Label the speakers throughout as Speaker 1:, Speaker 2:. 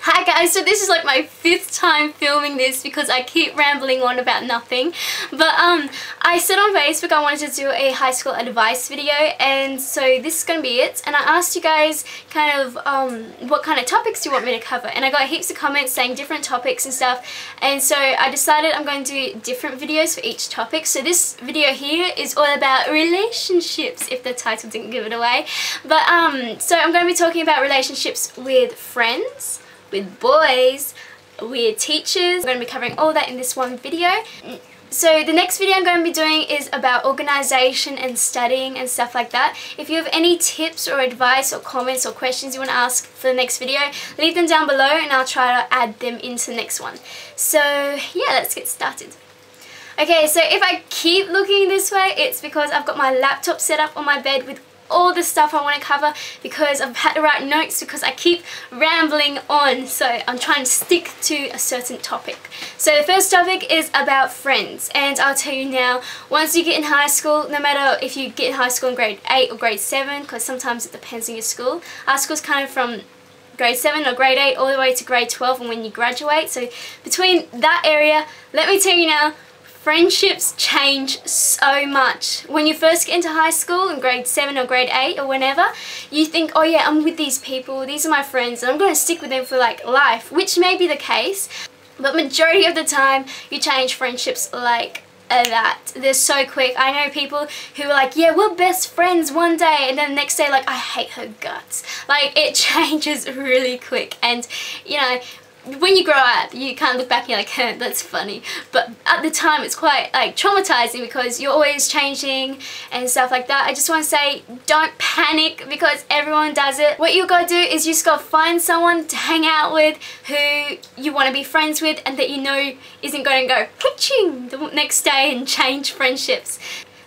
Speaker 1: Hi guys, so this is like my 5th time filming this because I keep rambling on about nothing. But I said on Facebook I wanted to do a high school advice video, and so this is going to be it. And I asked you guys kind of what kind of topics do you want me to cover, and I got heaps of comments saying different topics and stuff, and so I decided I'm going to do different videos for each topic. So this video here is all about relationships, if the title didn't give it away. But so I'm going to be talking about relationships with friends, with boys, with teachers. I'm going to be covering all that in this one video. So the next video I'm going to be doing is about organisation and studying and stuff like that. If you have any tips or advice or comments or questions you want to ask for the next video, leave them down below and I'll try to add them into the next one. So yeah, let's get started. Okay, so if I keep looking this way, it's because I've got my laptop set up on my bed with all the stuff I want to cover, because I've had to write notes because I keep rambling on, so I'm trying to stick to a certain topic. So the first topic is about friends, and I'll tell you now, once you get in high school, no matter if you get in high school in grade 8 or grade 7, because sometimes it depends on your school. Our school's kind of from grade 7 or grade 8 all the way to grade 12 and when you graduate, so between that area, let me tell you now, friendships change so much. When you first get into high school in grade 7 or grade 8 or whenever, you think, oh yeah, I'm with these people, these are my friends, and I'm going to stick with them for like life, which may be the case, but majority of the time you change friendships like that. They're so quick. I know people who are like, yeah, we're best friends one day, and then the next day like, I hate her guts. Like, it changes really quick, and you know, when you grow up, you kind of look back and you're like, huh, that's funny. But at the time, it's quite like traumatizing because you're always changing and stuff like that. I just want to say, don't panic because everyone does it. What you gotta do is you just gotta find someone to hang out with who you want to be friends with and that you know isn't going to go ka-ching the next day and change friendships.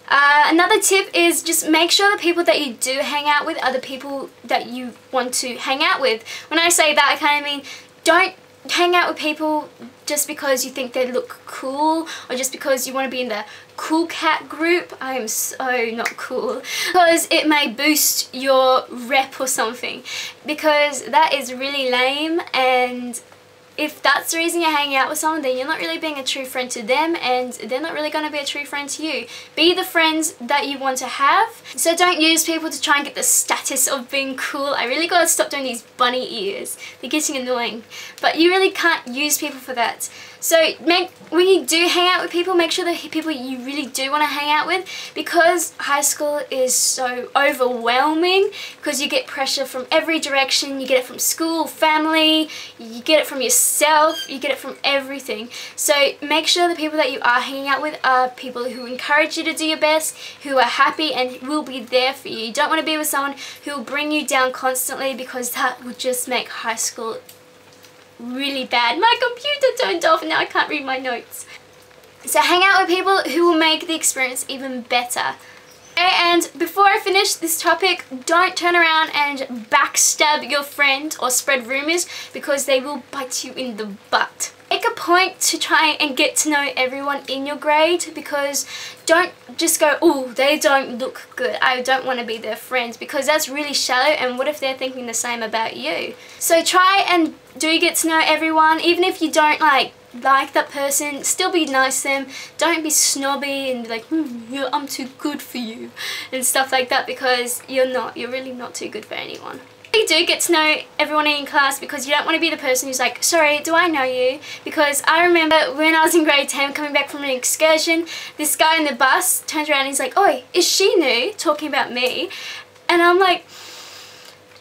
Speaker 1: Another tip is just make sure the people that you do hang out with are the people that you want to hang out with. When I say that, I kind of mean don't hang out with people just because you think they look cool or just because you want to be in the cool cat group. I am so not cool, because it may boost your rep or something, because that is really lame. And if that's the reason you're hanging out with someone, then you're not really being a true friend to them, and they're not really going to be a true friend to you. Be the friends that you want to have. So don't use people to try and get the status of being cool. I really got to stop doing these bunny ears. They're getting annoying. But you really can't use people for that. So when you do hang out with people, make sure the people you really do want to hang out with, because high school is so overwhelming, because you get pressure from every direction. You get it from school, family, you get it from yourself, you get it from everything. So make sure the people that you are hanging out with are people who encourage you to do your best, who are happy and will be there for you. You don't want to be with someone who will bring you down constantly, because that would just make high school really bad. My computer turned off and now I can't read my notes. So hang out with people who will make the experience even better. Okay, and before I finish this topic, don't turn around and backstab your friend or spread rumors, because they will bite you in the butt. Make a point to try and get to know everyone in your grade, because don't just go, oh, they don't look good, I don't want to be their friends, because that's really shallow, and what if they're thinking the same about you? So try and do get to know everyone, even if you don't like that person, still be nice to them. Don't be snobby and be like, yeah, I'm too good for you and stuff like that, because you're really not too good for anyone. You do get to know everyone in your class, because you don't want to be the person who's like, sorry, do I know you? Because I remember when I was in grade 10 coming back from an excursion, this guy in the bus turns around and he's like, oi, is she new? Talking about me. And I'm like,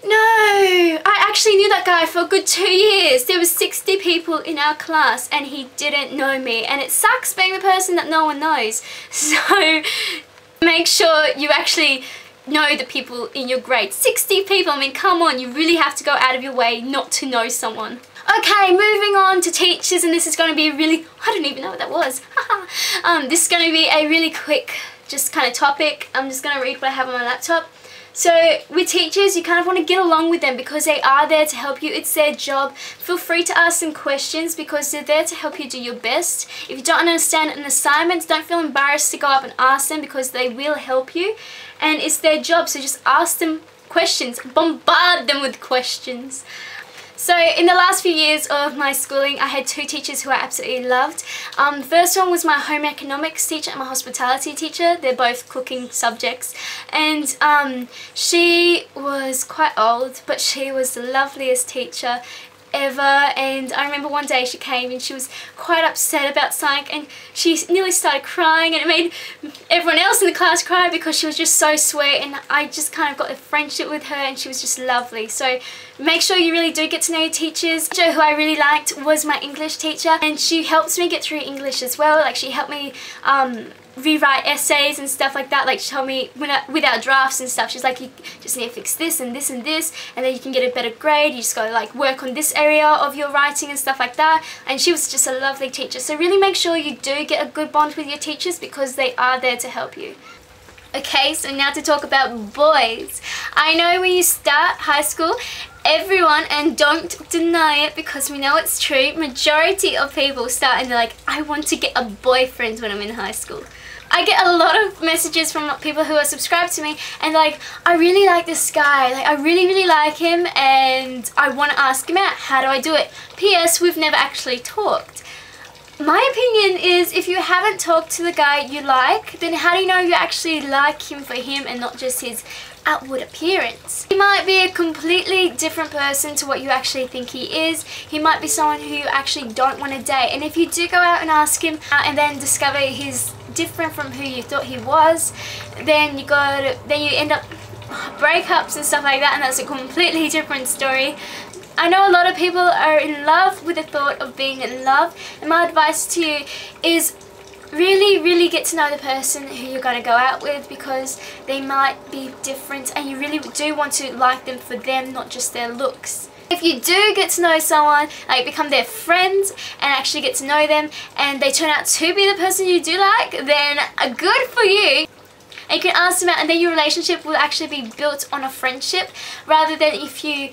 Speaker 1: no, I actually knew that guy for a good 2 years. There was 60 people in our class and he didn't know me, and it sucks being the person that no one knows. So make sure you actually know the people in your grade. 60 people, I mean, come on, you really have to go out of your way not to know someone. Okay, moving on to teachers, and this is going to be a really, I don't even know what that was. This is going to be a really quick just kind of topic. I'm just going to read what I have on my laptop. So with teachers, you kind of want to get along with them because they are there to help you. It's their job. Feel free to ask them questions because they're there to help you do your best. If you don't understand an assignment, don't feel embarrassed to go up and ask them because they will help you. And it's their job, so just ask them questions. Bombard them with questions. So in the last few years of my schooling, I had two teachers who I absolutely loved. The first one was my home economics teacher and my hospitality teacher. They're both cooking subjects, and she was quite old, but she was the loveliest teacher ever. And I remember one day she came and she was quite upset about something, and she nearly started crying, and it made everyone else in the class cry because she was just so sweet, and I just kind of got a friendship with her, and she was just lovely. So make sure you really do get to know your teachers. The teacher who I really liked was my English teacher, and she helps me get through English as well. Like, she helped me rewrite essays and stuff like that. Like, she told me without drafts and stuff, she's like, you just need to fix this and this and this, and then you can get a better grade. You just gotta like work on this area of your writing and stuff like that. And she was just a lovely teacher. So really make sure you do get a good bond with your teachers, because they are there to help you. Okay, so now to talk about boys. I know when you start high school, everyone, and don't deny it because we know it's true, majority of people start and they're like, I want to get a boyfriend when I'm in high school. I get a lot of messages from people who are subscribed to me, and like, I really like this guy, like I really like him, and I want to ask him out. How do I do it? P.S. We've never actually talked. My opinion is, if you haven't talked to the guy you like, then how do you know you actually like him for him and not just his outward appearance? He might be a completely different person to what you actually think he is. He might be someone who you actually don't want to date, and if you do go out and ask him and then discover he's different from who you thought he was, then you end up breakups and stuff like that, and that's a completely different story. I know a lot of people are in love with the thought of being in love, and my advice to you is really get to know the person who you're going to go out with, because they might be different and you really do want to like them for them, not just their looks. If you do get to know someone, like become their friends and actually get to know them, and they turn out to be the person you do like, then good for you. And you can ask them out, and then your relationship will actually be built on a friendship, rather than if you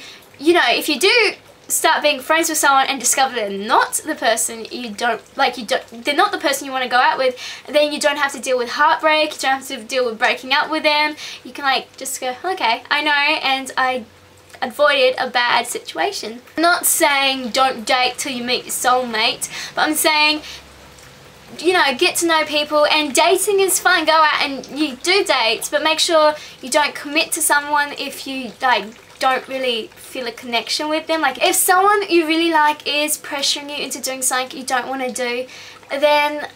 Speaker 1: do start being friends with someone and discover they're not the person they're not the person you want to go out with, then you don't have to deal with heartbreak, you don't have to deal with breaking up with them. You can like just go, okay, I know, and I avoided a bad situation. I'm not saying don't date till you meet your soulmate, but I'm saying, you know, get to know people, and dating is fun. Go out and you do date, but make sure you don't commit to someone if you like don't really feel a connection with them. Like, if someone you really like is pressuring you into doing something you don't want to do, then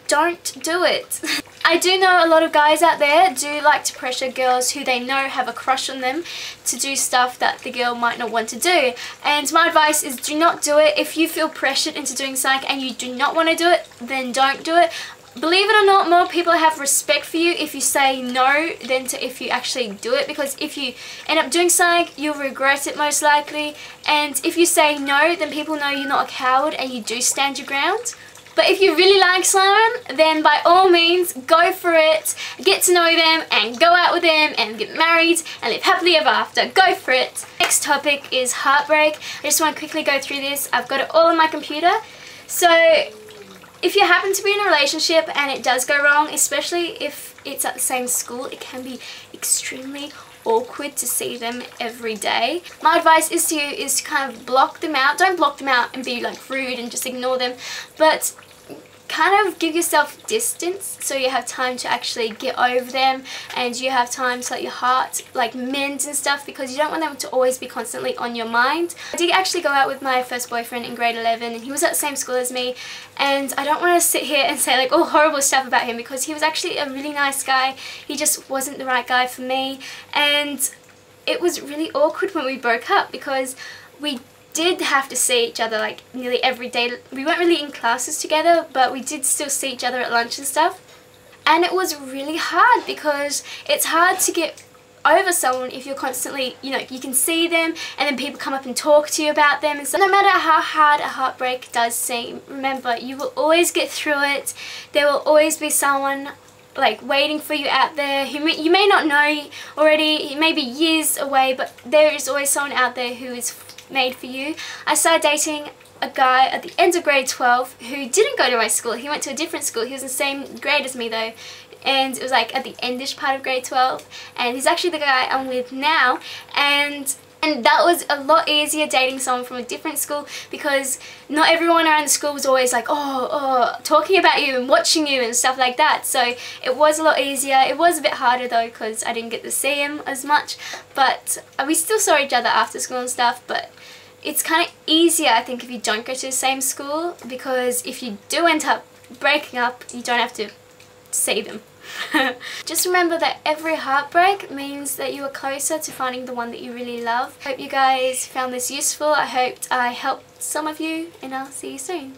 Speaker 1: don't do it. I do know a lot of guys out there do like to pressure girls who they know have a crush on them to do stuff that the girl might not want to do. And my advice is, do not do it. If you feel pressured into doing something and you do not want to do it, then don't do it. Believe it or not, more people have respect for you if you say no than if you actually do it, because if you end up doing something, you'll regret it most likely. And if you say no, then people know you're not a coward and you do stand your ground. But if you really like someone, then by all means, go for it, get to know them and go out with them and get married and live happily ever after. Go for it. Next topic is heartbreak. I just want to quickly go through this. I've got it all on my computer. So if you happen to be in a relationship and it does go wrong, especially if it's at the same school, it can be extremely awkward to see them every day. My advice is to kind of block them out. Don't block them out and be like rude and just ignore them, but kind of give yourself distance so you have time to actually get over them, and you have time to let your heart like mend and stuff, because you don't want them to always be constantly on your mind. I did actually go out with my first boyfriend in grade 11, and he was at the same school as me, and I don't want to sit here and say like all horrible stuff about him, because he was actually a really nice guy. He just wasn't the right guy for me, and it was really awkward when we broke up, because we did have to see each other like nearly every day. We weren't really in classes together, but we did still see each other at lunch and stuff, and it was really hard, because it's hard to get over someone if you're constantly, you know, you can see them and then people come up and talk to you about them and stuff. No matter how hard a heartbreak does seem, remember, you will always get through it. There will always be someone like waiting for you out there who you may not know already. He may be years away, but there is always someone out there who is made for you. I started dating a guy at the end of grade 12 who didn't go to my school. He went to a different school. He was in the same grade as me though, and it was like at the endish part of grade 12, and he's actually the guy I'm with now. And And that was a lot easier dating someone from a different school, because not everyone around the school was always like, talking about you and watching you and stuff like that. So it was a lot easier. It was a bit harder though, because I didn't get to see him as much, but we still saw each other after school and stuff. But it's kind of easier, I think, if you don't go to the same school, because if you do end up breaking up, you don't have to see them. Just remember that every heartbreak means that you are closer to finding the one that you really love. Hope you guys found this useful. I hoped I helped some of you, and I'll see you soon.